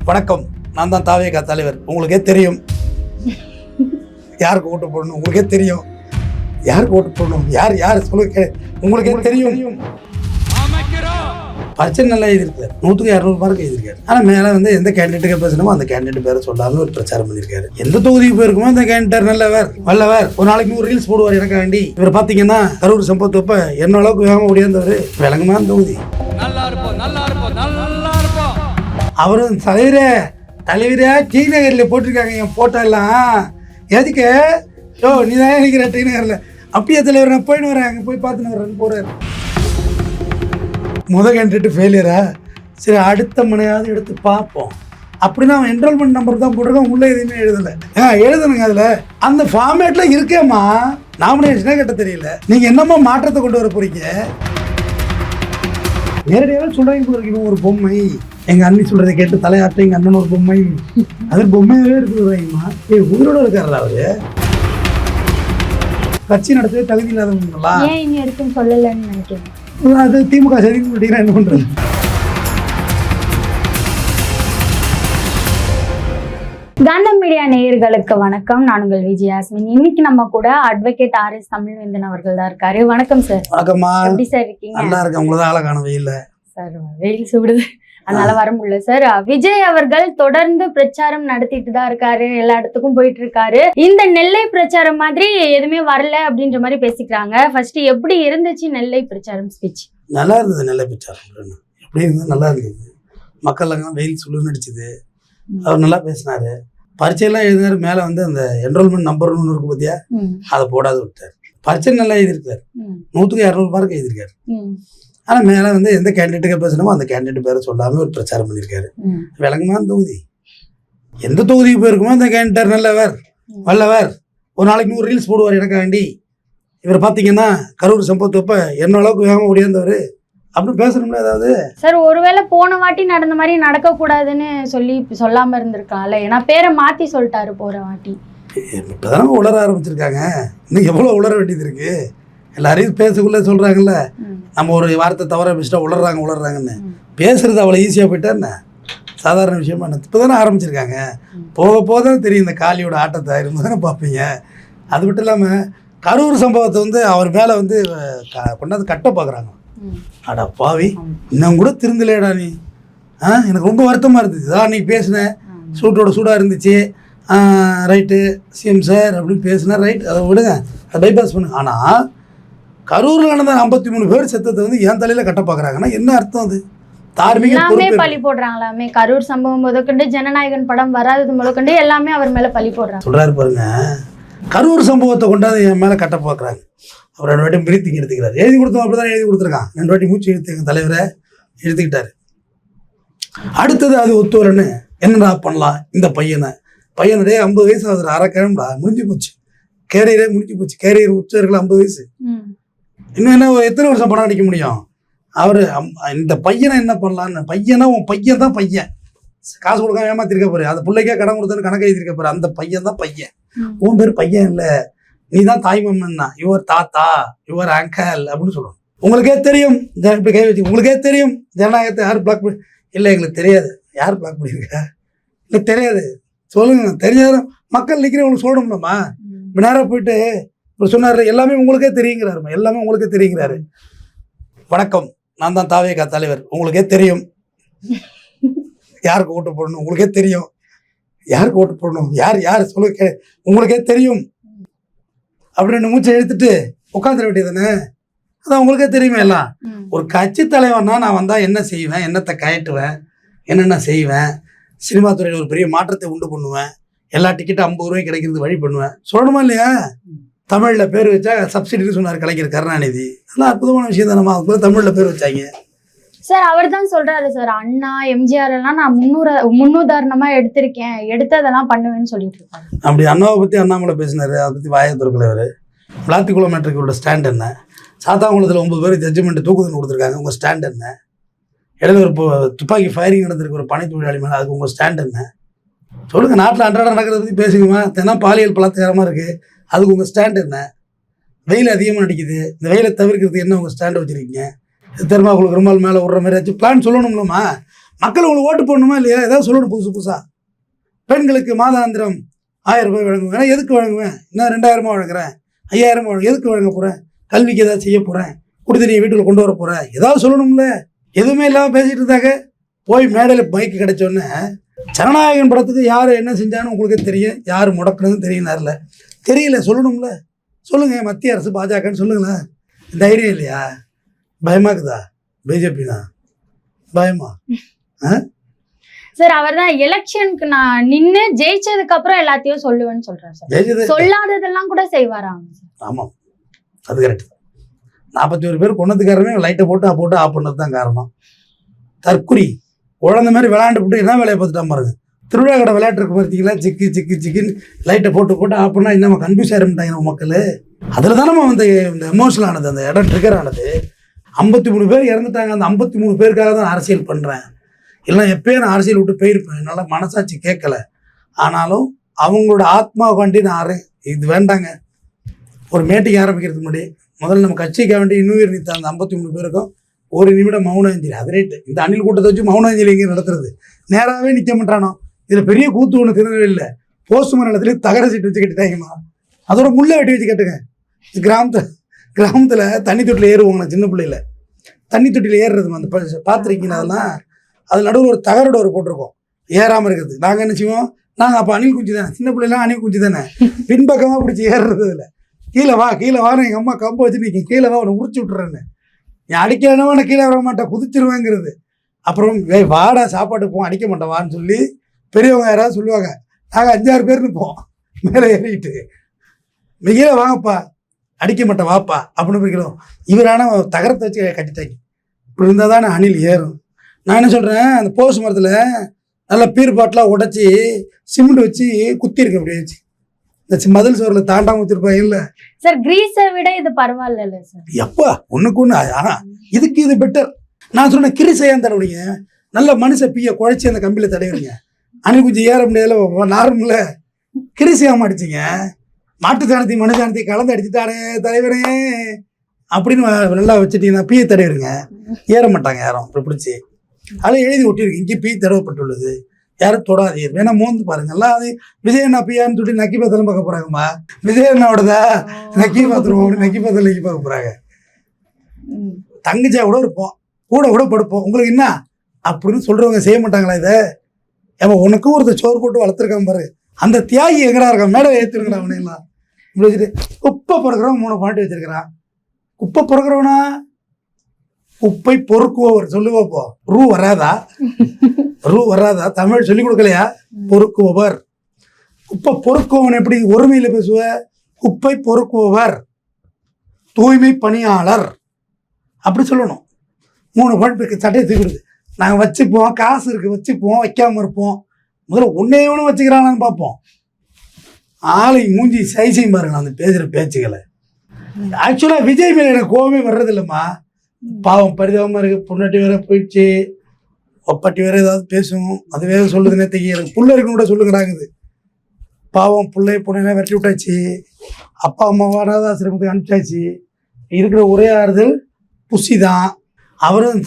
வணக்கம், நான் தான் தாவேகா தலைவர். உங்களுக்கே தெரியும் யாருக்கு ஓட்டு போடணும், உங்களுக்கே தெரியும் யாருக்கு ஓட்டு போடணும், யார் யார் சொல்லுங்க, உங்களுக்கே தெரியும். பரிச்சை நல்லா எழுதியிருக்காரு, 100க்கு 200 மார்க் எழுதியிருக்காரு. ஆனால் மேலே வந்து எந்த கேண்டிடேட்டுக்கு பேசணுமோ அந்த கேண்டிடேட் பேரை சொல்லாமல் ஒரு பிரச்சாரம் பண்ணியிருக்காரு. எந்த தொகுதிக்கு போயிருக்குமோ அந்த கேண்டிடேட் நல்லவர் வல்லவர், ஒரு நாளைக்கு 100 ரீல்ஸ் போடுவார் எனக்கு வேண்டி. இவர் பார்த்தீங்கன்னா கரூர் சம்பவத்தப்ப என்ன அளவுக்கு வேகமாக முடியாதவர், விளங்குமான தொகுதி. அவரும் தலைவரே டி நகரில் போட்டிருக்காங்க என் போட்டெல்லாம் எதுக்கு நீ தான் நினைக்கிற டி நகரில். அப்படியே தலைவர் நான் போயின்னு வரேன், அங்கே போய் பார்த்துன்னு வரேன் போகிறார். கேண்டிடேட்டு ஃபெயிலியரா, சரி அடுத்த மனையாவது எடுத்து பார்ப்போம் அப்படின்னா அவன் என்ரோல்மெண்ட் நம்பர் தான் போட்டிருக்கான், உள்ளே எதுவுமே எழுதலை. எழுதணுங்க, அதில் அந்த ஃபார்மேட்டில் இருக்கேம்மா, நாமினேஷனே கட்ட தெரியல. நீங்கள் என்னம்மா மாற்றத்தை கொண்டு வர போறீங்க? நேரடியாகவே சொல்கிறீங்க போகிறீங்க, ஒரு பொம்மை எங்கள் அண்ணி சொல்கிறத கேட்டு தலையாட்ட எங்கள் அண்ணன் ஒரு பொம்மை, அது பொம்மையாகவே எடுத்து வரீங்கம்மா. உயிரோட இருக்காருல்ல அவரு, கட்சி நடத்தவே தகுதி இல்லாதவங்களா? ஏன் இனி எடுக்கும் சொல்லலன்னு நினைக்கிறேன். அது திமுக சரி பண்ணிட்டீங்கன்னா என்ன பண்றது? காந்தம் மீடியா நேயர்களுக்கு வணக்கம். நான் உங்கள் விஜயாஸ்மின். இன்னைக்கு நம்ம கூட அட்வொகேட் RS தமிழ்வேந்தன் அவர்கள் தான் இருக்காரு. வணக்கம் சார். வணக்கம்மா. எப்படி சார் இருக்கீங்க? நல்லா இருக்கேன். உங்களதான் ஆளை காண வெயில்ல சார், வெயில் சுடுது, அதனால வர முடியல சார். விஜய் அவர்கள் தொடர்ந்து பிரச்சாரம் நடத்திட்டு தான் இருக்காரு, எல்லா இடத்துக்கும் போயிட்டு இருக்காரு. இந்த நெல்லை பிரச்சாரம் மாதிரி எதுவுமே வரல அப்படின்ற மாதிரி பேசிக்கிறாங்க. ஃபர்ஸ்ட் எப்படி இருந்துச்சு நெல்லை பிரச்சாரம் ஸ்பீச்? நல்லா இருந்தது. நெல்லை பிரச்சாரம் எப்படி இருந்தது? நல்லா இருந்தது. மக்கள் எல்லாம் வெயில் சுழு நடிச்சுது. அவர் நல்லா பேசினாரு. பரீட்சையெல்லாம் எழுதினாரு. மேலே வந்து அந்த என்ரோல்மெண்ட் நம்பர் ஒன்று இருக்கு பார்த்தியா, அதை போடாது விட்டார். பரீட்சை நல்லா எழுதியிருக்காரு, 100க்கு 200 மார்க் எழுதியிருக்காரு. ஆனால் மேலே வந்து எந்த கேண்டிடேட்டுக்கு பேசணுமோ அந்த கேண்டிடேட் பேரை சொல்லாமல் ஒரு பிரச்சாரம் பண்ணியிருக்காரு. விளங்குமான தொகுதி. எந்த தொகுதிக்கு போயிருக்குமோ அந்த கேண்டிடேட் நல்லவர் வல்லவர், ஒரு நாளைக்கு 100 ரீல்ஸ் போடுவார் எனக்கு வேண்டி. இவர் பார்த்தீங்கன்னா கரூர் சம்பவத்தப்ப என்ன அளவுக்கு வேகமாக முடியாதவர், அப்படி பேசணும்ல ஏதாவது. சார், ஒருவேளை போன வாட்டி நடந்த மாதிரி நடக்கக்கூடாதுன்னு சொல்லாமல் இருந்திருக்காங்கல்ல, ஏன்னா பேரை மாற்றி சொல்லிட்டாரு போகிற வாட்டி. இப்போதானே உளர ஆரம்பிச்சிருக்காங்க, இன்னும் எவ்வளோ உளர வேண்டியது இருக்கு. எல்லாரையும் பேசக்குள்ளே சொல்கிறாங்கல்ல, நம்ம ஒரு வார்த்தை தவற பேசிட்டா உளர்றாங்கன்னு. பேசுறது அவ்வளோ ஈஸியாக போயிட்டா என்ன சாதாரண விஷயமா என்ன? இப்போ தானே ஆரம்பிச்சிருக்காங்க. போக போக தெரியும் இந்த காளியோட ஆட்டத்தை இருந்து தானே பார்ப்பீங்க. அது மட்டும் இல்லாமல் கரூர் சம்பவத்தை வந்து அவர் மேலே வந்து கொண்டாந்து கட்ட பார்க்குறாங்க. அடா பாவி, இன்னும் கூட திருந்தலேடா நீ. எனக்கு ரொம்ப வருத்தமாக இருந்துச்சு. இதான் நீ பேசினேன், சூட்டோட சூடாக இருந்துச்சு, ரைட்டு சிஎம் சார் அப்படின்னு பேசினா ரைட், அதை விடுங்க, அதை பைபாஸ் பண்ணுங்க. ஆனால் கரூரில் நடந்த 53 பேர் செத்தத்தை வந்து என் தலையில் கட்ட பார்க்குறாங்கன்னா என்ன அர்த்தம்? அது எல்லாமே பழி போடுறாங்களாமே. கரூர் சம்பவம் முதற்கொண்டு ஜனநாயகன் படம் வராதது முதற்கொண்டு எல்லாமே அவர் மேலே பழி போடுறாங்க. சொல்கிறாரு பாருங்க, கரூர் சம்பவத்தை கொண்டாந்து என் மேலே கட்ட பார்க்குறாங்க. அவர் 2 வாட்டி பிரீத்திங் எடுத்துக்கிறார். எழுதி கொடுத்தோம், அப்படி தான் எழுதி கொடுத்துருக்கான். 2 வாட்டி மூச்சு எழுத்துங்க தலைவரை எழுத்துக்கிட்டாரு. அடுத்தது அது ஒத்து வரன்னு என்னடா பண்ணலாம் இந்த பையனுடைய 50 வயசு ஆகுது, அரைக்கிழம்பா முடிஞ்சு போச்சு, கேரியரே முடிஞ்சு போச்சு. கேரியர் உச்சர்கள் 50 வயசு, இன்னும் என்ன எத்தனை வருஷம் படம் அடிக்க முடியும்? அவர் இந்த பையனை என்ன பண்ணலான்னு, பையனா உன் பையன் தான் பையன், காசு கொடுக்காம ஏமாத்திருக்க போற, அந்த பிள்ளைக்கே கடன் கொடுத்தன்னு கணக்கு எழுதிருக்க போற, அந்த பையன் தான் பையன். உன் பேர் பையன் இல்லை, நீ தான் தாய்மாமன்னா, யுவர் தாத்தா யுவர் அங்கல் அப்படின்னு சொல்லணும். உங்களுக்கே தெரியும், இப்படி கை வச்சு உங்களுக்கே தெரியும் ஜனநாயகத்தை யார் பிளாக் பண்ணி இல்லை, எங்களுக்கு தெரியாது யார் பிளாக் பண்ணியிருக்கா, இல்லை தெரியாது சொல்லுங்க, தெரிஞ்சாலும் மக்கள் நிற்கிறவங்களுக்கு சொல்லணும்லம்மா. இப்போ நேராக போயிட்டு இப்போ சொன்னார் எல்லாமே உங்களுக்கே தெரியுங்கிறாருமா, எல்லாமே உங்களுக்கே தெரியுங்கிறாரு. வணக்கம், நான் தான் தாவேகா தலைவர். உங்களுக்கே தெரியும் யாருக்கு ஓட்டு போடணும், உங்களுக்கே தெரியும் யாருக்கு ஓட்டு போடணும், யார் யார் சொல்லுங்க, உங்களுக்கே தெரியும் அப்படின்னு மூச்சை எடுத்துட்டு உட்காந்துட வேண்டியதானே. அதான் உங்களுக்கே தெரியுமே எல்லாம். ஒரு கட்சி தலைவன்னா நான் வந்தால் என்ன செய்வேன், என்னத்தை கயட்டுவேன், என்னென்ன செய்வேன், சினிமா துறையில் ஒரு பெரிய மாற்றத்தை உண்டு பண்ணுவேன், எல்லா டிக்கெட்டும் 50 ரூபாய்க்கு கிடைக்கிறது வழி பண்ணுவேன், சொல்லணுமா இல்லையா? தமிழில் பேர் வச்சா சப்சிடின்னு சொன்னார் கலைஞர் கருணாநிதி. அதெல்லாம் அற்புதமான விஷயம் தானம்மா. அதுக்கு தமிழில் பேர் வச்சாங்க. சார், அவர் தான் சொல்றாரு சார், அண்ணா எம்ஜிஆர் எல்லாம் நான் முன்னுதாரணமா எடுத்திருக்கேன், எடுத்ததெல்லாம் பண்ணுவேன்னு சொல்லிட்டு இருக்காரு. அப்படி அண்ணாவை பற்றி அண்ணாமலை பேசினாரு, அதை பற்றி வாயை திறக்கலைவர். விளாத்திக்குளம் மேட்ரிக்கோட ஸ்டாண்ட் என்ன? சாத்தாங்குளத்தில் 9 பேர் ஜட்ஜ்மெண்ட் தூக்குதல் கொடுத்துருக்காங்க, உங்கள் ஸ்டாண்ட் என்ன? இடையில ஒரு துப்பாக்கி ஃபயரிங் நடந்திருக்கு ஒரு பனை தொழிலாளி மேலே, அதுக்கு உங்கள் ஸ்டாண்ட் என்ன? சொல்லுங்கள். நாட்டில் அன்றாடம் நடக்கிறத பற்றி பேசுங்கம்மா. தினம் பாலியல் பலாத்காரமாக இருக்குது, அதுக்கு உங்கள் ஸ்டாண்ட் என்ன? வெயில் அதிகமாக நடிக்குது, இந்த வெயிலை தவிர்க்கிறதுக்கு என்ன உங்கள் ஸ்டாண்ட் வச்சுருக்கீங்க? தெர்மாக்குள் பெருமாள் மேலே விடுற மாதிரி ஆச்சு பிளான் சொல்லணும்லம்மா. மக்கள் உங்களுக்கு ஓட்டு போடணுமா இல்லையா? ஏதாவது சொல்லணும் புதுசாக. பெண்களுக்கு மாதாந்திரம் 1000 ரூபாய் வழங்குவேன். எதுக்கு வழங்குவேன்? இன்னும் 2000 வழங்குறேன், 5000 வழங்க, எதுக்கு வழங்க போகிறேன்? கல்விக்கு ஏதாவது செய்ய போகிறேன், குடிதண்ணியை வீட்டுக்குள்ள கொண்டு வர போகிறேன், ஏதாவது சொல்லணும்ல. எதுவுமே இல்லாமல் பேசிகிட்டு இருந்தாங்க. போய் மேடையில் மைக்கு கிடைச்சோன்னே ஜனநாயகன் படத்துக்கு யார் என்ன செஞ்சான்னு உங்களுக்கே தெரியும், யார் முடக்கணும்னு தெரியினார்ல. தெரியல, சொல்லணும்ல. சொல்லுங்கள், மத்திய அரசு பாஜகன்னு சொல்லுங்களேன். தைரியம் இல்லையா? பயமாக்குதா? பிஜேபி தான் பயமா? சார் அவர் தான் எலெக்ஷனுக்கு நான் நின்று ஜெயிச்சதுக்கு அப்புறம் எல்லாத்தையும் சொல்லுவேன்னு சொல்றாரு சார். ஜெயிச்சது சொல்லாததெல்லாம் கூட செய்வாராம். ஆமாம், அது கரெக்ட். 41 பேர் கொண்டதுக்காரமே லைட்டை போட்டு ஆஃப் பண்ணது தான் காரணம். தற்குறி குழந்தை மாதிரி விளையாண்டு போட்டு என்ன வேலையை பார்த்துட்டா பாருங்க. திருவிழா கடை விளையாட்டு இருக்கு பார்த்தீங்களா, சிக்கு சிக்கு சிக்குன்னு லைட்டை போட்டு ஆஃப் பண்ணால் இன்னும் கன்ஃபியூஸ் ஆகிட்டாங்க நம்ம மக்கள். அதில் தான் நம்ம இந்த எமோஷனல் ஆனது, அந்த இடம் ட்ரிகர் ஆனது. 53 பேர் இறந்துட்டாங்க. அந்த 53 பேருக்காக தான் அரசியல் பண்ணுறேன். இல்லை எப்பயே நான் அரசியல் விட்டு போயிருப்பேன், என்னால் மனசாட்சி கேட்கல. ஆனாலும் அவங்களோட ஆத்மாவுக்காண்டி நான் இது வேண்டாங்க. ஒரு மீட்டிங் ஆரம்பிக்கிறதுக்கு முன்னாடி முதல்ல நம்ம கட்சிக்காக வேண்டி இன்னுயிர் நீத்த அந்த 53 பேருக்கும் 1 நிமிடம் மௌன அஞ்சலி. அது ரைட்டு. இந்த அணில் கூட்டத்தை வச்சு மௌன அஞ்சலி இங்கே நடத்துறது நேராகவே நிற்க மாட்டானோ. இதில் பெரிய கூத்து ஒன்று திருநெல்வேலியில் போஸ்ட்மேன் இடத்துல தகர சீட்டு வச்சு கட்டிட்டாங்கம்மா. அதோட முள்ளை வெட்டி வச்சு கட்டுங்க. கிராமத்தில் தண்ணி தொட்டியில் ஏறுவாங்க. சின்ன பிள்ளையில தண்ணி தொட்டியில் ஏறுறதுமா, அந்த பார்த்துருக்கீங்க. அதெல்லாம் அது நடுவில் ஒரு தகரோட ஒரு போட்டிருக்கோம் ஏறாமல் இருக்கிறது. நாங்கள் என்ன செய்வோம், நாங்கள் அப்போ அணில் குஞ்சு தானே, சின்ன பிள்ளைலாம் அணில் குஞ்சு தானே, பின்பக்கமாக பிடிச்சி ஏறுறது. இல்லை கீழே வா எங்கள் அம்மா கம்பை வச்சு நிற்கும், கீழே வா உன்னை உரிச்சு விட்டுறேன்னு. நீ அடிக்கணுமா நான் கீழே வர மாட்டேன், குதிச்சிருவேங்கிறது. அப்புறம் வாடா சாப்பாட்டுக்கு போவோம், அடிக்க மாட்டேன் வான்னு சொல்லி பெரியவங்க யாராவது சொல்லுவாங்க. நாங்கள் 5-6 பேர் இருப்போம் மேலே ஏறிக்கிட்டு, கீழே வாங்கப்பா, அடிக்க மாட்டேன் வாப்பா அப்படின்னு போய்க்கிறோம். இவரான தகரத்தை வச்சு கட்டிட்டாங்க. இப்படி இருந்தால் தானே அணில் ஏறும். நான் என்ன சொல்கிறேன், அந்த போஸ் மரத்தில் நல்லா பீர் பாட்டெலாம் உடச்சி சிமெண்ட் வச்சு குத்திருக்கு. அப்படி வச்சு இந்த மதில் சோரில் தாண்டாம வச்சிருப்பாங்க. இல்லை சார், கிரீஸை விட இது பரவாயில்ல சார். எப்பா ஒன்றுக்கு ஒன்று. ஆனால் இதுக்கு இது பெட்டர். நான் சொன்னேன், கிரிசையான் தடவுறீங்க, நல்ல மனுஷ பீயை குழைச்சி அந்த கம்பியில் தடவுறீங்க. அணில் குஞ்சு ஏற முடியாதுல, நார்மல கிரிசையாம அடிச்சிங்க. மாட்டு சாணத்தையும் மனு சாணத்தையும் கலந்து அடிச்சுட்டானே தலைவரே அப்படின்னு நல்லா வச்சுட்டீங்கன்னா பீயை தடவிடுங்க, ஏற மாட்டாங்க யாரும். அப்படி பிடிச்சி அதில் எழுதி ஒட்டியிருக்கு, இங்கே பீ தடவப்பட்டுள்ளது, யாரும் தொடாதீர், வேணா மோந்து பாருங்க. எல்லாம் அது விஜயண்ணா பீயான்னு சொல்லி நக்கி பாத்திரம் பார்க்க போறாங்கம்மா. விஜயண்ணாவோடதா நக்கி பாத்திரம் அப்படி நக்கி பார்க்க போறாங்க. தங்கச்சியா கூட இருப்போம், கூட படுப்போம், உங்களுக்கு என்ன அப்படின்னு சொல்றவங்க செய்ய மாட்டாங்களா இதை? ஏமா உனக்கும் ஒருத்தர் சோறு போட்டு வளர்த்துருக்கான் பாரு, அந்த தியாகி எங்கடா இருக்கான், மேடை ஏற்றிருக்கா அவனையெல்லாம் இப்படி வச்சுட்டு. குப்பை பொறுக்கிறவன் 3 பாட்டு வச்சிருக்கிறான். குப்பை பொறுக்கிறவனா குப்பை பொறுக்குவோர் சொல்லுவோப்போ. ரூ வராதா? தமிழ் சொல்லிக் கொடுக்கலையா? பொறுக்குவோவர். குப்பை பொறுக்குவன் எப்படி ஒருமையில பேசுவ? குப்பை பொறுக்குவோவர், தூய்மை பணியாளர் அப்படி சொல்லணும். 3 பாட்டு சட்டையை தூக்கிடுது. நாங்கள் வச்சுப்போம், காசு இருக்கு வச்சுப்போம், வைக்காம இருப்போம். முதல்ல ஒன்னே வச்சுக்கிறானான்னு பார்ப்போம். ஆளை மூஞ்சி சைஸையும் பாருங்க அந்த பேசுகிற பேச்சுக்களை. ஆக்சுவலாக விஜய் மேலே எனக்கு கோவமே வர்றதில்லைம்மா. பாவம் பரிதாபமாக இருக்குது. பொண்டாட்டி வேற போயிடுச்சு, ஒப்பாட்டி வேற ஏதாவது பேசும், அது வேற சொல்லுது. நேற்றுக்கு எனக்கு புள்ள இருக்குன்னு கூட சொல்லுங்கிறாங்குது. பாவம் பொண்ணையெல்லாம் வெட்டி விட்டாச்சு, அப்பா அம்மாவை அனாதாசிரமத்துக்கு அனுப்பிச்சாச்சு. இருக்கிற ஒரே ஆறுதல் புஷி தான். அவரும்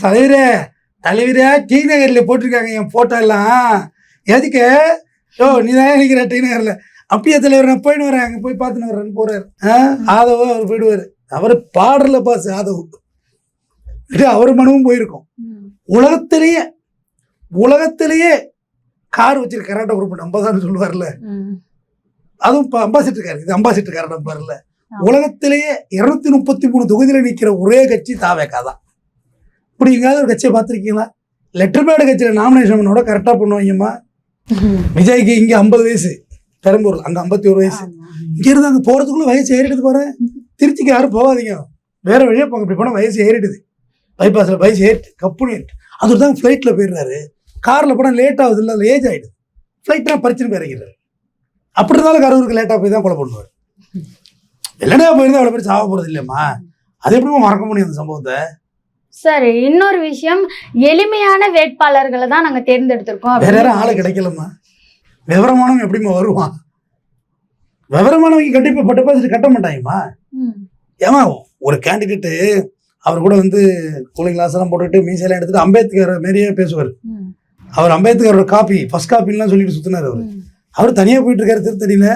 தலைவரே டி நகரில் போட்டிருக்காங்க என் ஃபோட்டோ எல்லாம். எதுக்கு நீ தான் நினைக்கிற டி நகரில்? அப்படியே தலைவர் நான் போயின்னு வரேன், அங்கே போய் பார்த்துன்னு வரேன்னு போகிறார். ஆதவோ அவர் போயிடுவார். அவர் பாடல பாஸ் ஆதவ், அவர் மனமும் போயிருக்கும். உலகத்திலேயே கார் வச்சிருக்க கராட்டா குரூப் அம்பாசான்னு சொல்லுவார்ல, அதுவும் இப்போ அம்பாசிடர் கார். இது அம்பாசிடர் கார் நம்பார்ல. உலகத்திலேயே 233 தொகுதியில் நிற்கிற ஒரே கட்சி தாவேகா தான். இப்படி எங்காவது ஒரு கட்சியை பார்த்துருக்கீங்களா? லெட்டர் பேடு கட்சியில் நாமினேஷன் பண்ணோட கரெக்டாக பண்ணுவாங்கம்மா. விஜய்க்கு இங்கே 50 வயசு, பெரம்பூர் அங்கே 51 வயசு. இங்கேருந்து அங்கே போகிறதுக்குள்ளே வயசு ஏறிடுது பாரு. திருச்சிக்கு யாரும் போகாதீங்க, வேற வழியாக போங்க. இப்படி போனால் வயசு ஏறிடுது. பைபாஸில் வயசு ஏறிட்டு கப்புன்னு ஏறிட்டு அது தான் ஃப்ளைட்டில் போயிடுறாரு. காரில் போனால் லேட் ஆகுது, இல்லை அதில் ஏஜ் ஆகிடுது. ஃப்ளைட்லாம் பறிச்சுன்னு போயிறக்கிறாரு. அப்படி இருந்தாலும் கரூருக்கு லேட்டாக போய் தான் கொலை பண்ணுவார். இல்லைன்னா போயிருந்தா அவ்வளோ பேர் சாவ போகிறது இல்லையம்மா. அது எப்படிமா மறக்க முடியும் அந்த சம்பவத்தை? சரி, இன்னொரு விஷயம், எளிமையான வேட்பாளர்களை தான் நாங்கள் தேர்ந்தெடுத்திருக்கோம். வேற யாரும் ஆளை கிடைக்கலம்மா. விவரமானவங்க எப்படிமா வருவான்? விவரமானவங்க கண்டிப்பாக பட்டு கட்ட மாட்டாங்கம்மா. ஏமா ஒரு கேண்டிடேட்டு அவர் கூட வந்து கூலிங் கிளாஸ் எல்லாம் போட்டுட்டு மீசையெல்லாம் எடுத்துட்டு அம்பேத்கர் மாரியே பேசுவார். அவர் அம்பேத்கரோட காப்பி ஃபர்ஸ்ட் காப்பின்லாம் சொல்லிட்டு சுற்றினார். அவர் தனியாக போயிட்டு இருக்காரு திருத்தணியில்.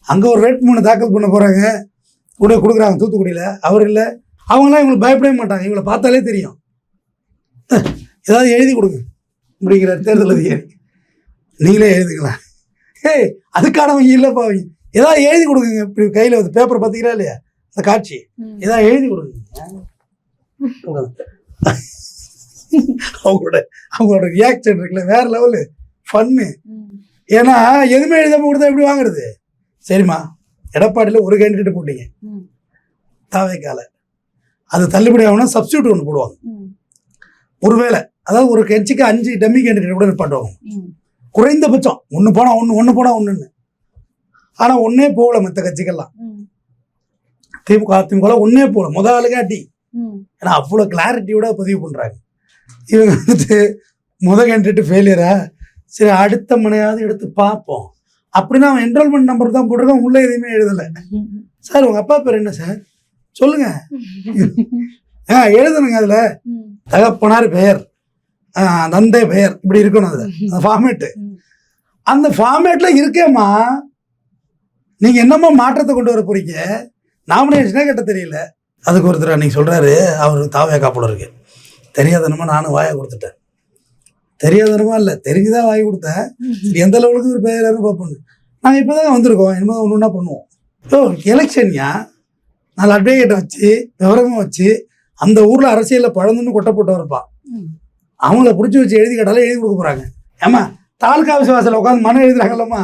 அங்கே ஒரு வேட்புமனு தாக்கல் பண்ண போகிறாங்க, கூட கொடுக்குறாங்க தூத்துக்குடியில். அவர் இல்லை, அவங்களாம் இவங்களுக்கு பயப்படவே மாட்டாங்க, இவங்களை பார்த்தாலே தெரியும். ஏதாவது எழுதி கொடுங்க அப்படிங்கிறார் தேர்தல் அதிகாரி. நீங்களே எழுதிக்கலாம். ஏய் அதுக்கானவங்க இல்லைப்பா, அவங்க ஏதாவது எழுதி கொடுக்குங்க. இப்படி கையில் வந்து பேப்பர் பார்த்திக்கிறா இல்லையா அந்த காட்சி, ஏதாவது எழுதி கொடுங்க. அவங்களோட ரியாக்ஷன் இருக்குல்ல, வேற லெவலு ஃபன்னு. ஏன்னா எதுவுமே எழுதாம கொடுத்தா எப்படி வாங்குறது? சரிம்மா, எடப்பாடியில் ஒரு கேண்டிடேட் போட்டீங்க தாவேக்கால, அது தள்ளுபடி ஆகணும், சப்ஸ்டியூட் ஒன்று போடுவாங்க. ஒருவேளை அதாவது ஒரு கட்சிக்கு 5 டம்மி கேண்டிடேட் கூட நிப்பாட்டுவாங்க. குறைந்தபட்சம் ஒன்று போனால் ஒன்றுன்னு. ஆனால் ஒன்றே போகல மற்ற கட்சிகள்லாம். அதிமுக ஒன்றே போகல, முதல் ஆளுக்கே அடி. ஏன்னா அவ்வளோ கிளாரிட்டியோட பதிவு பண்ணுறாங்க. இவங்க வந்துட்டு கேண்டிடேட் ஃபெயிலியரா, சரி அடுத்த மனையாவது எடுத்து பார்ப்போம் அப்படின்னா அவன் என்ரோல்மெண்ட் நம்பர் தான் போட்டிருக்கான், உள்ளே எதுவுமே எழுதலை. சார் உங்கள் அப்பா பேர் என்ன சார் சொல்லுங்க, எழுதணுங்க. அதில் தகப்பனார் பெயர், தந்தை பெயர், இப்படி இருக்கணும். அது அந்த ஃபார்மேட்டு, அந்த ஃபார்மேட்டில் இருக்கேம்மா. நீங்கள் என்னம்மா மாற்றத்தை கொண்டு வர போறீங்க? நாமினேஷனே கட்ட தெரியல. அதுக்கு ஒருத்தர் அன்னைக்கு சொல்கிறாரு, அவர் தாவே காப்போட இருக்கு, தெரியாதனமா நானும் வாயை கொடுத்துட்டேன். தெரியாதனமா இல்லை, தெரிஞ்சுதான் வாய் கொடுத்தேன். எந்த லெவலுக்கு ஒரு பேர் பார்ப்போம். நாங்கள் இப்போ தான் வந்திருக்கோம், இனிமேல் ஒன்று ஒன்றா பண்ணுவோம். ஸோ எலெக்ஷன்யா 4 அட்வொகேட்டை வச்சு விவரமாக வச்சு அந்த ஊரில் அரசியலில் பழந்துன்னு கொட்டை போட்டு வரப்பான். அவங்கள பிடிச்சி வச்சு எழுதி கேட்டாலும் எழுதி கொடுக்க போகிறாங்க. ஏம்மா தாலுக்கா ஆஃபீஸ் வாசலில் உட்காந்து மனம் எழுதுறாங்கல்லம்மா,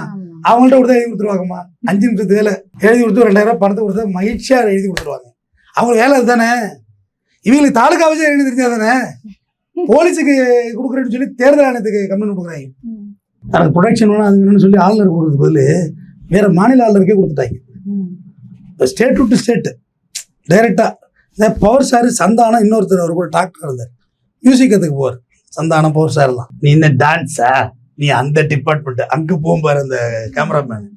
அவங்கள்ட்ட கொடுத்தா எழுதி கொடுத்துருவாங்கம்மா. 5 நிமிஷத்துக்கு வேலை எழுதி கொடுத்து 2000 பணத்தை கொடுத்தா மகிழ்ச்சியாக எழுதி கொடுத்துருவாங்க. அவங்க வேலை அதுதானே. இவங்களுக்கு தாலுக்கா ஆஃபீஸே எழுதி தெரிஞ்சா தானே போலீஸுக்கு கொடுக்குறேன்னு சொல்லி தேர்தல் ஆணையத்துக்கு கம்ப்ளைண்ட் கொடுக்குறாங்க. எனக்கு ப்ரொடெக்ஷன் வேணும், அது வேணும்னு சொல்லி ஆளுநர் கொடுக்குறது பதில் வேற மாநில ஆளுநருக்கே கொடுத்துட்டாங்க. இப்போ ஸ்டேட் டு ஸ்டேட்டு டைரெக்டாக. இந்த பவர் ஸ்டார் சந்தானம் இன்னொருத்தர் அவர் கூட டாக்டர் இருந்தார், மியூசிக் கற்றுக்கு போவார். சந்தானம் பவர் ஸ்டார்லாம், நீ என்ன டான்ஸா, நீ அந்த டிபார்ட்மெண்ட் அங்கே போகும்பாரு அந்த கேமராமேன்.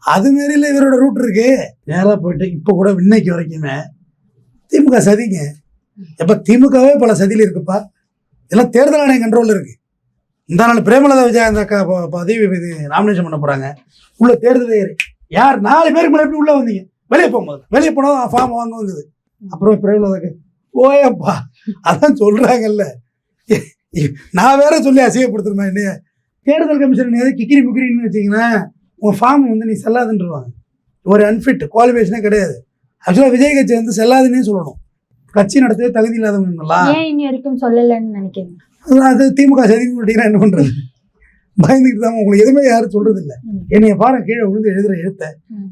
அதுமாரியில் இவரோட ரூட் இருக்கு. நேராக போயிட்டு இப்போ கூட இன்னைக்கு வரைக்குமே திமுக சதிங்க. எப்போ திமுகவே பல சதியில் இருக்குப்பா. இதெல்லாம் தேர்தல் ஆணையம் கண்ட்ரோலில் இருக்கு. இந்த நாள் பிரேமலதா விஜயகாந்த் பதவி நாமினேஷன் பண்ண போகிறாங்க. உள்ள தேர்தல் யார் 4 பேருக்கு மேலே எப்படி உள்ளே வந்தீங்க? வெளியே போகும்போது வெளியே போனால் ஃபார்ம் வாங்க வந்தது. அப்புறம் பிரேமலதாக்கு ஓயப்பா அதான் சொல்கிறாங்கல்ல, நான் வேற சொல்லி அசிங்கப்படுத்துருமா என்னைய? தேர்தல் கமிஷன் ஏதாவது கிக்கிரி முக்கிரின்னு வச்சிங்கன்னா உங்கள் ஃபார்ம் வந்து நீ செல்லாதுன்றவாங்க. ஒரு அன்ஃபிட் குவாலிஃபிகேஷனே கிடையாது. ஆக்சுவலாக விஜய் கட்சி வந்து செல்லாதுன்னே சொல்லணும். கட்சி நடத்தவே தகுதி இல்லாதவங்கலாம் இனி வரைக்கும் சொல்லலைன்னு நினைக்கிறேன். அது திமுக சதி பண்ணிட்டீங்கன்னா என்ன பண்ணுறது? பயந்துக்கிட்டு தான். உங்களுக்கு எதுவுமே யாரும் சொல்றது இல்லை. என்னைய பாரு கீழே விழுந்து எழுதுற எழுத்த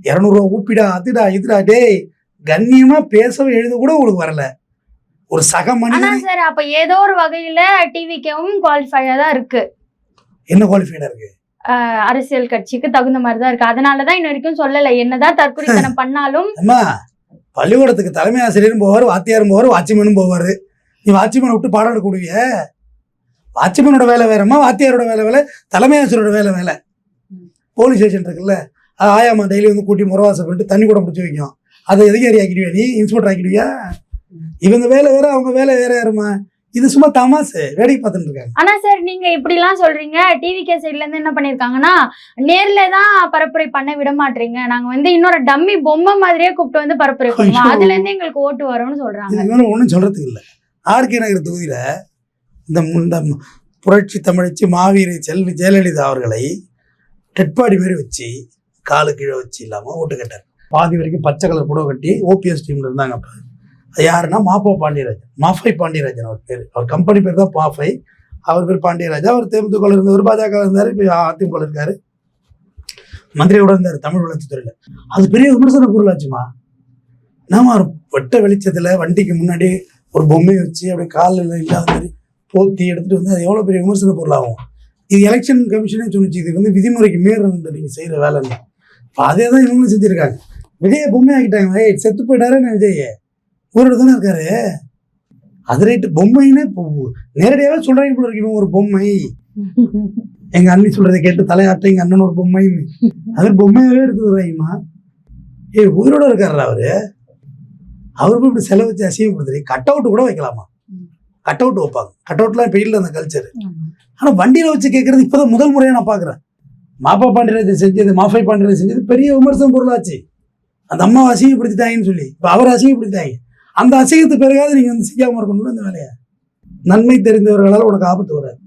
200 ரூபா ஊப்பிடா அதுடா இதுடா டேய் கண்ணியமா பேசவும் எழுத கூட உங்களுக்கு வரல. ஒரு சக மனிதன் சார். அப்ப ஏதோ ஒரு வகையில டிவிக்கும் குவாலிஃபைடா தான் இருக்கு. என்ன குவாலிஃபைடா இருக்கு? அரசியல் கட்சிக்கு தகுந்த மாதிரி தான் இருக்கு. அதனாலதான் இன்ன வரைக்கும் சொல்லல. என்னதான் தற்கொலைத்தனம் பண்ணாலும் அம்மா பள்ளிக்கூடத்துக்கு தலைமை ஆசிரியரும் போவார், வாத்தியாரும் போவார், வாட்ச்மேனும் போவார். நீ வாட்ச்மேனை விட்டு பாடம் எடுக்கக்கூடிய வாட்ச்மேனோட வேலை வேறம்மா, வாத்தியாரோட வேலை தலைமை ஆசிரியரோட வேலை. போலீஸ் ஸ்டேஷன் இருக்குல்ல, அது ஆயாமா டெய்லி வந்து கூட்டி முறவாசம் பண்ணிட்டு தண்ணி கூட பிடிச்சி வைக்கும். அதை அதிகாரி ஆக்கிடுவியா நீ? இன்ஸ்பெக்டர் ஆக்கிடுவியா? இவங்க வேலை வேற, அவங்க வேலை வேற. யாருமா இது? சும்மா தமாசு வேடிக்கை பார்த்துட்டு இருக்காங்க. ஆனா சார் நீங்க இப்படி எல்லாம் சொல்றீங்க. டிவிகே சைட்ல இருந்து என்ன பண்ணிருக்காங்கன்னா, நேர்ல தான் பரப்புரை பண்ண விட மாட்டீங்க, நாங்க வந்து இன்னொரு டம்மி பொம்மை மாதிரியே கூப்பிட்டு வந்து பரப்புரை பண்ணுவோம், அதுல இருந்து எங்களுக்கு ஓட்டு வரும்னு சொல்றாங்க. ஒன்றும் சொல்றதுக்கு இல்லை. ஆர்கே நகர் தொகுதியில இந்த புரட்சி தமிழச்சி மாவீரி செல்வி ஜெயலலிதா அவர்களை டெட்பாடி மாரி வச்சு காலு கீழே வச்சு இல்லாமல் ஓட்டு கேட்டார். பாதி வரைக்கும் பச்சை கலர் புடவை கட்டி ஓபிஎஸ் டீம்ல இருந்தாங்க. அப்போ அது யாருன்னா மாஃபை பாண்டியராஜன் அவர் பேர். அவர் கம்பெனி பேர் தான் மாஃபை, அவர் பேர் பாண்டியராஜன். அவர் தேமுதிக இருந்தவர், பாஜக இருந்தார், இப்போ அதிமுக இருக்காரு, மந்திரியோட இருந்தார் தமிழ் வளர்ச்சித்துறையில். அது பெரிய விமர்சன பொருளாச்சுமா. நாம ஒரு வெட்ட வெளிச்சத்தில் வண்டிக்கு முன்னாடி ஒரு பொம்மையை வச்சு அப்படியே காலில் இல்லாத மாதிரி போத்தி எடுத்துகிட்டு வந்து அது எவ்வளோ பெரிய விமர்சன பொருளாகும். இது எலெக்ஷன் கமிஷனே சொன்னிச்சு, இது வந்து விதிமுறைக்கு மீறல் நீங்கள் செய்கிற வேலைன்னு. இப்போ அதே தான் இவங்களும் செஞ்சுருக்காங்க. விஜயை பொம்மை ஆக்கிட்டாங்க. செத்து போயிட்டாருன்னு விஜய் ஊரோட தானே இருக்காரு. அது ரைட்டு, பொம்மைன்னு நேரடியாகவே சொல்கிறாங்க போல இருக்கு. ஒரு பொம்மை, எங்கள் அண்ணி சொல்கிறத கேட்டு தலையாட்ட எங்கள் அண்ணன் ஒரு பொம்மைன்னு அது பொம்மையாகவே எடுத்துக்கிறாங்கம்மா. உயிரோட இருக்காருல்ல அவருக்கு இப்படி செலவு வச்சு அசிங்கப்படுத்துறீங்க. கட் அவுட் கூட வைக்கலாமா? கட் அவுட் வைப்பாங்க. கட் அவுட்லாம் இப்போ இல்லை அந்த கல்ச்சர். ஆனால் வண்டியில் வச்சு கேட்குறது இப்போ தான் முதல் முறையாக நான் பார்க்குறேன். மாப்பா பாண்டியராஜன் செஞ்சது, மாஃபை பாண்டியராஜன் செஞ்சது பெரிய விமர்சனம் பொருளாச்சு. அந்த அம்மாவை அசிங்கப்படுத்திட்டாங்கன்னு சொல்லி இப்போ அவரை அசிங்கப்படுத்திட்டாங்க. அந்த அசிங்கத்து பிறகாவது நீங்கள் வந்து செய்யாமல் இருக்கணும்ல இந்த வேலையை. நன்மை தெரிந்தவர்களால் உனக்கு ஆபத்து வராது.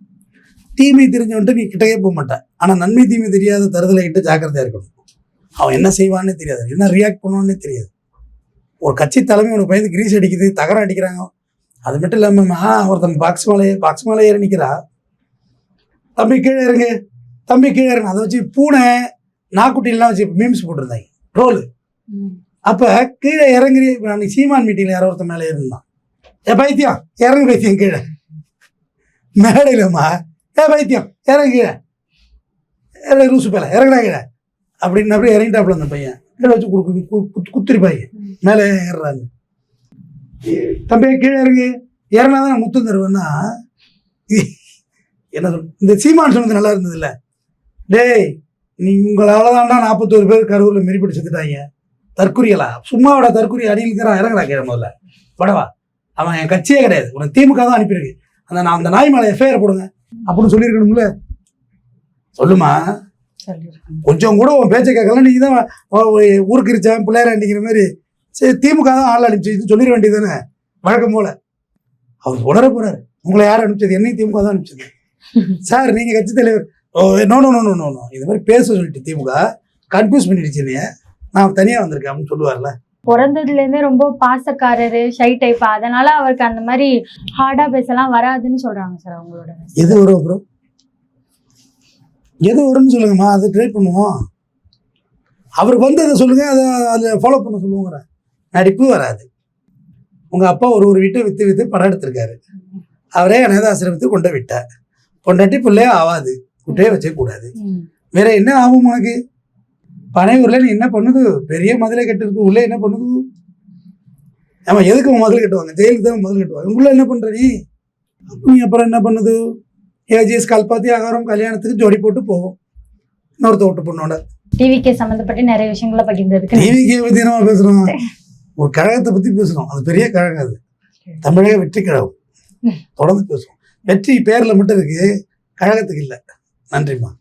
தீமை தெரிஞ்சவன்ட்டு நீ கிட்டவே போக மாட்டேன். ஆனால் நன்மை தீமை தெரியாத தருதலை கிட்ட ஜாக்கிரதையாக இருக்கணும். அவன் என்ன செய்வான்னு தெரியாது, என்ன ரியாக்ட் பண்ணுவான்னு தெரியாது. ஒரு கட்சி தலைமை உனக்கு பயந்து கிரீஸ் அடிக்குது, தகரம் அடிக்கிறாங்க. அது மட்டும் இல்லாமல் ஒருத்தன் பாக்ஸ் மேலே ஏறி நிற்கிறா, தம்பி கீழே இறங்கு, தம்பி கீழே இறங்கு. அதை வச்சு பூனை நாக்குட்டிலாம் வச்சு மீம்ஸ் போட்டிருந்தாங்க, ரோல். அப்போ கீழே இறங்குறி. அன்னைக்கு சீமான் மீட்டிங்கில் யாரோ ஒருத்தன் மேலே இருந்தான். பைத்தியம் இறங்கு, பைத்தியம் கீழே மேடையிலம்மா, பைத்தியம் இறங்கு கீழே, லூசு பேல இறங்குனா கீழே அப்படின்னு அப்படியே இறங்கிட்டாப்புல அந்த பையன். கீழே வச்சு குத்திருப்பாங்க, மேலே ஏறுறாங்க. தம்பியை கீழே இறங்கு, இறங்கினா தான் நான் முத்தம் தருவேன்னா என்ன சொல். இந்த சீமான் சொன்னது நல்லா இருந்தது இல்லை, டேய் நீ உங்களால் தான்டா 41 பேர் கரூரில் மெரிப்படி செத்துட்டாங்க. தற்குறிகளா? சும்மாவோட தற்குறி அடியிலுக்கிறான், இறங்கடா கீழே முதல்ல படவா. அவன் என் கட்சியே கிடையாது, உனக்கு திமுக தான் அனுப்பியிருக்கு. அந்த நாய் மேலே எஃப்ஐஆர் போடுங்க அப்படின்னு சொல்லியிருக்கணும்ல. சொல்லுமா, கொஞ்சம் கூட உன் பேச்சை கேட்கலாம். நீங்கள் தான் ஊருக்கு இருச்சான் பிள்ளையார அண்டிக்கிற மாதிரி சரி திமுக தான் ஆள் அனுப்பிச்சு சொல்லிட வேண்டியது தானே வழக்கம் போல. அவர் உணர போறாரு, உங்களை யார் அனுப்பிச்சது? என்னையும் திமுக தான் அனுப்பிச்சது சார், நீங்கள் கட்சி தலைவர். No no no no no இது மாதிரி பேச சொல்லிட்டு திமுக கன்ஃபியூஸ் பண்ணிடுச்சுன்னு நான் தனியாக வந்திருக்கேன் அப்படின்னு சொல்லுவார்ல. பிறந்ததுலேருந்தே ரொம்ப பாசக்காரரு, ஷை டைப், அதனால அவருக்கு அந்த மாதிரி ஹார்டா பேசலாம் வராதுன்னு சொல்றாங்க சார். அவங்களோட எது வரும் அப்புறம் எது வரும்னு சொல்லுங்கம்மா, அதை ட்ரை பண்ணுவோம். அவருக்கு வந்து அதை சொல்லுங்க, அதை ஃபாலோ பண்ண சொல்லுவோங்கிற. நடிப்பு வராது. உங்கள் அப்பா ஒரு வீட்டை விற்று படம் எடுத்திருக்காரு, அவரே அனாதாசிரமத்தை கொண்டு விட்டார். கொண்டாட்டி பிள்ளையே ஆகாது, குட்டையே வச்சே கூடாது. வேற என்ன ஆகும் உனக்கு? பனையூர்ல நீ என்ன பண்ணுது? பெரிய மதுளை கட்டுருக்கு, உள்ளே என்ன பண்ணுது? ஆமா, எதுக்கு முதல் கட்டுவாங்க? ஜெயிலுக்கு தான் முதல் கட்டுவாங்க. உள்ள என்ன பண்ற நீ அப்புறம் என்ன பண்ணுது? ஏஜிஎஸ் கல்பாத்தி ஆகாரம் கல்யாணத்துக்கு ஜோடி போட்டு போவோம் இன்னொருத்த விட்டு பொண்ணோட. டிவிகே சம்பந்தப்பட்ட நிறைய விஷயங்களை பகிர்ந்ததுக்கு. டிவிகே பத்தி நம்ம பேசுறோம், ஒரு கழகத்தை பத்தி பேசுறோம். அது பெரிய கழகம், அது தமிழக வெற்றி கழகம். தொடர்ந்து பேசுவோம். வெற்றி பேர்ல மட்டும் இருக்கு, கழகத்துக்கு இல்லை. நன்றிம்மா.